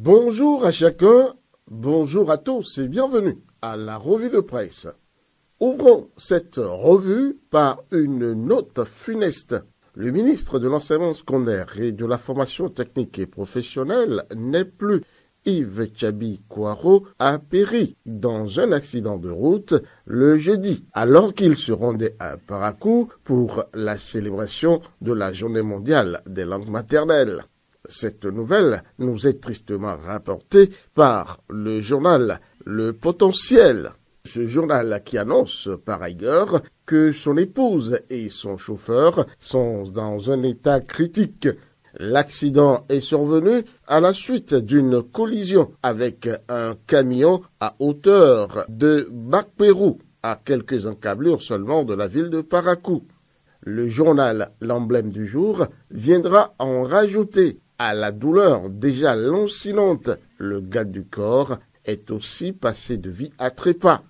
Bonjour à chacun, bonjour à tous et bienvenue à la revue de presse. Ouvrons cette revue par une note funeste. Le ministre de l'enseignement secondaire et de la formation technique et professionnelle n'est plus. Yves Tchabi-Kouaro a péri dans un accident de route le jeudi, alors qu'il se rendait à Parakou pour la célébration de la Journée mondiale des langues maternelles. Cette nouvelle nous est tristement rapportée par le journal Le Potentiel. Ce journal qui annonce par ailleurs que son épouse et son chauffeur sont dans un état critique. L'accident est survenu à la suite d'une collision avec un camion à hauteur de Bakpérou, à quelques encablures seulement de la ville de Parakou. Le journal L'Emblème du jour viendra en rajouter à la douleur déjà lancinante. Le gars du corps est aussi passé de vie à trépas.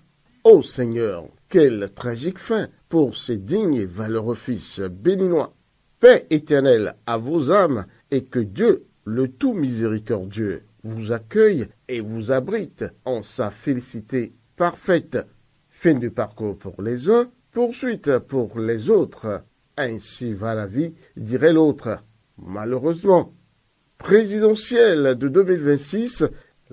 Ô Seigneur, quelle tragique fin pour ces dignes et valeureux fils béninois. Paix éternelle à vos âmes et que Dieu, le tout miséricordieux, vous accueille et vous abrite en sa félicité parfaite. Fin du parcours pour les uns, poursuite pour les autres. Ainsi va la vie, dirait l'autre. Malheureusement, présidentielle de 2026,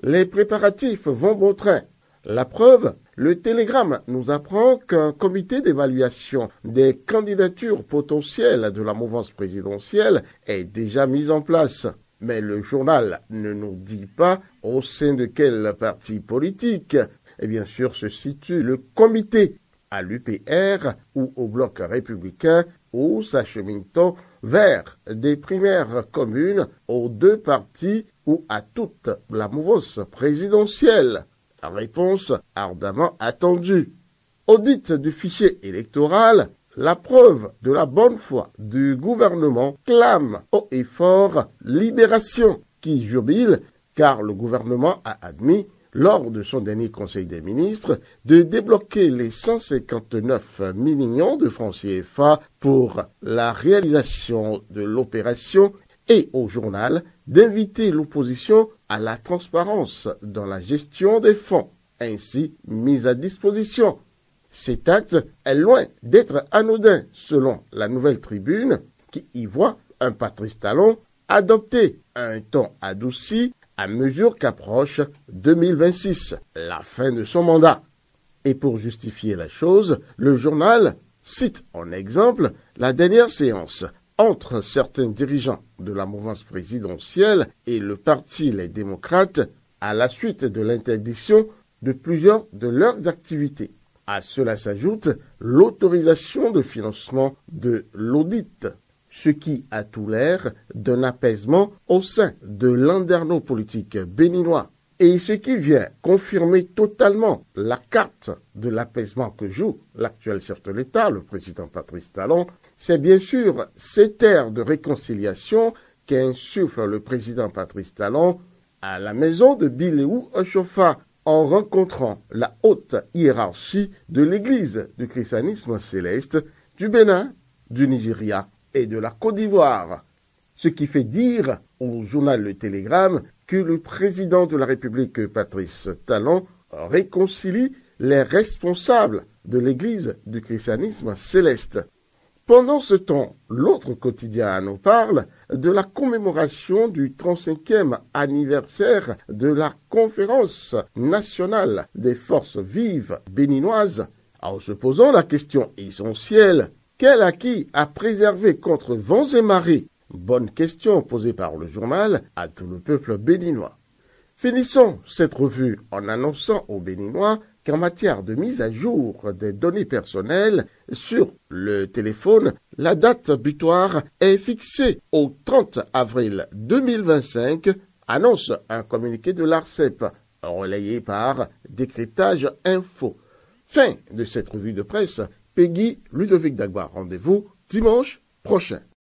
les préparatifs vont bon train. La preuve, le Télégramme nous apprend qu'un comité d'évaluation des candidatures potentielles de la mouvance présidentielle est déjà mis en place. Mais le journal ne nous dit pas au sein de quel parti politique. Et bien sûr se situe le comité, à l'UPR ou au bloc républicain, ou s'achemine-t-on vers des primaires communes aux deux partis ou à toute la mouvance présidentielle. Réponse ardemment attendue. Audit du fichier électoral, la preuve de la bonne foi du gouvernement clame haut et fort libération, qui jubile car le gouvernement a admis, lors de son dernier conseil des ministres, de débloquer les 159 millions de francs CFA pour la réalisation de l'opération et au journal d'inviter l'opposition à la transparence dans la gestion des fonds, ainsi mis à disposition. Cet acte est loin d'être anodin, selon la Nouvelle Tribune, qui y voit un Patrice Talon adopter un ton adouci à mesure qu'approche 2026, la fin de son mandat. Et pour justifier la chose, le journal cite en exemple la dernière séance entre certains dirigeants de la mouvance présidentielle et le parti Les Démocrates à la suite de l'interdiction de plusieurs de leurs activités. À cela s'ajoute l'autorisation de financement de l'audit, ce qui a tout l'air d'un apaisement au sein de l'anderneau politique béninois. Et ce qui vient confirmer totalement la carte de l'apaisement que joue l'actuel chef de l'État, le président Patrice Talon, c'est bien sûr cet air de réconciliation qu'insuffle le président Patrice Talon à la maison de Biléou Ochofa en rencontrant la haute hiérarchie de l'Église du christianisme céleste du Bénin, du Nigeria et de la Côte d'Ivoire. Ce qui fait dire au journal Le Télégramme que le président de la République, Patrice Talon, réconcilie les responsables de l'Église du christianisme céleste. Pendant ce temps, l'autre quotidien nous parle de la commémoration du 35e anniversaire de la Conférence nationale des forces vives béninoises, en se posant la question essentielle: quel acquis à préserver contre vents et marées? Bonne question posée par le journal à tout le peuple béninois. Finissons cette revue en annonçant aux Béninois qu'en matière de mise à jour des données personnelles sur le téléphone, la date butoir est fixée au 30 avril 2025, annonce un communiqué de l'ARCEP, relayé par Décryptage Info. Fin de cette revue de presse. Peggy Ludovic Dagba, rendez-vous dimanche prochain.